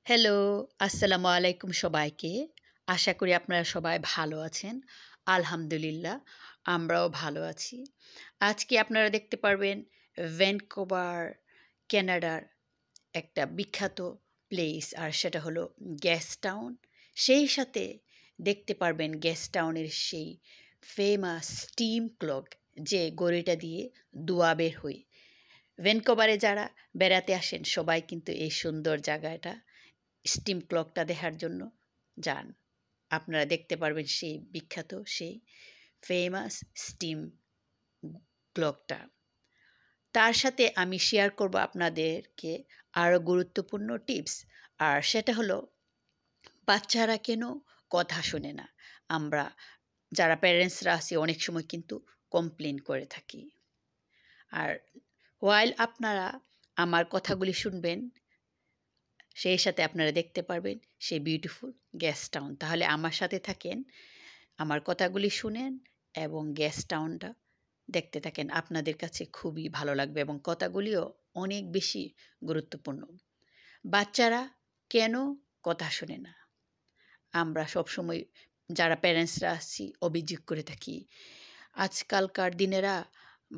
Hello, আসসালামু আলাইকুম সবাইকে। আশা করি আপনারা সবাই ভালো আছেন। আলহামদুলিল্লাহ, আমরাও ভালো আছি। আজকে আপনারা দেখতে পারবেন ভ্যানকুভার, কানাডার একটা বিখ্যাত প্লেস আর সেটা হলো গ্যাস টাউন। সেই সাথে দেখতে পারবেন গ্যাস টাউনের সেই ফেমাস স্টিম ক্লক যে গড়িটা দিয়ে ধোঁয়া বের হয়। ভ্যানকুভারে যারা বেড়াতে আসেন সবাই কিন্তু এই সুন্দর জায়গাটা স্টিম ক্লকটা দেখার জন্য যান। আপনারা দেখতে পারবেন সেই বিখ্যাত সেই ফেমাস স্টিম ক্লকটা। তার সাথে আমি শেয়ার করব আপনাদেরকে আরও গুরুত্বপূর্ণ টিপস। আর সেটা হলো বাচ্চারা কেন কথা শোনে না। আমরা যারা প্যারেন্টসরা আছি অনেক সময় কিন্তু কমপ্লেন করে থাকি। আর হোয়াইল আপনারা আমার কথাগুলি শুনবেন সেই সাথে আপনারা দেখতে পারবেন সেই বিউটিফুল গ্যাস টাউন। তাহলে আমার সাথে থাকেন, আমার কথাগুলি শুনেন এবং গ্যাস টাউনটা দেখতে থাকেন। আপনাদের কাছে খুবই ভালো লাগবে এবং কথাগুলিও অনেক বেশি গুরুত্বপূর্ণ। বাচ্চারা কেন কথা শোনে না? আমরা সবসময় যারা প্যারেন্টসরা আছি অভিযোগ করে থাকি আজকালকার দিনেরা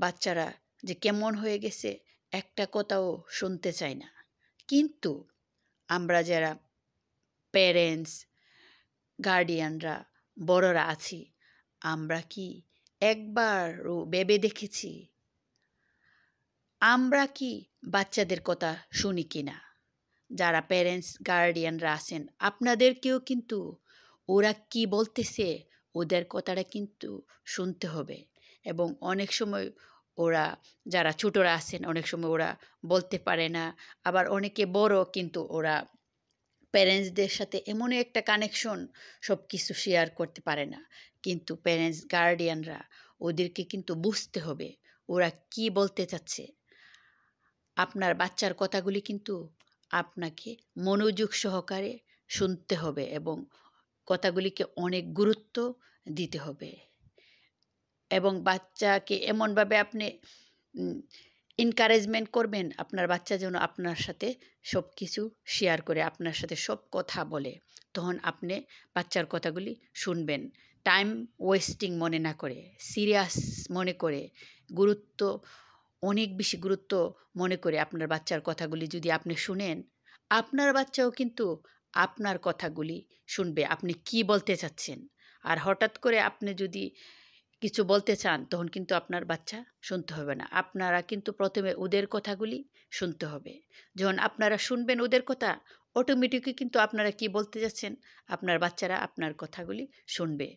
বাচ্চারা যে কেমন হয়ে গেছে, একটা কথাও শুনতে চায় না। কিন্তু আমরা যারা প্যারেন্টস, গার্ডিয়ানরা, বড়রা আছি, আমরা কি একবারও ভেবে দেখেছি আমরা কি বাচ্চাদের কথা শুনি কিনা? যারা প্যারেন্টস, গার্ডিয়ানরা আছেন আপনাদেরকেও কিন্তু ওরা কি বলতেছে ওদের কথাটা কিন্তু শুনতে হবে। এবং অনেক সময় ওরা যারা ছোটরা আছেন অনেক সময় ওরা বলতে পারে না, আবার অনেকে বড় কিন্তু ওরা প্যারেন্টসদের সাথে এমনই একটা কানেকশন সব কিছু শেয়ার করতে পারে না। কিন্তু প্যারেন্টস, গার্ডিয়ানরা ওদেরকে কিন্তু বুঝতে হবে ওরা কি বলতে চাচ্ছে। আপনার বাচ্চার কথাগুলি কিন্তু আপনাকে মনোযোগ সহকারে শুনতে হবে এবং কথাগুলিকে অনেক গুরুত্ব দিতে হবে। এবং বাচ্চাকে এমনভাবে আপনি এনকারেজমেন্ট করবেন আপনার বাচ্চা যেন আপনার সাথে সব কিছু শেয়ার করে, আপনার সাথে সব কথা বলে। তখন আপনি বাচ্চার কথাগুলি শুনবেন। টাইম ওয়েস্টিং মনে না করে, সিরিয়াস মনে করে, গুরুত্ব অনেক বেশি গুরুত্ব মনে করে আপনার বাচ্চার কথাগুলি যদি আপনি শুনেন, আপনার বাচ্চাও কিন্তু আপনার কথাগুলি শুনবে আপনি কি বলতে চাচ্ছেন। আর হঠাৎ করে আপনি যদি কিছু বলতে চান তখন কিন্তু আপনার বাচ্চা শুনতে হবে না। আপনারা কিন্তু প্রথমে ওদের কথাগুলি শুনতে হবে। যখন আপনারা শুনবেন ওদের কথা, অটোমেটিকই কিন্তু আপনারা কি বলতে যাচ্ছেন আপনার বাচ্চারা আপনার কথাগুলি শুনবে।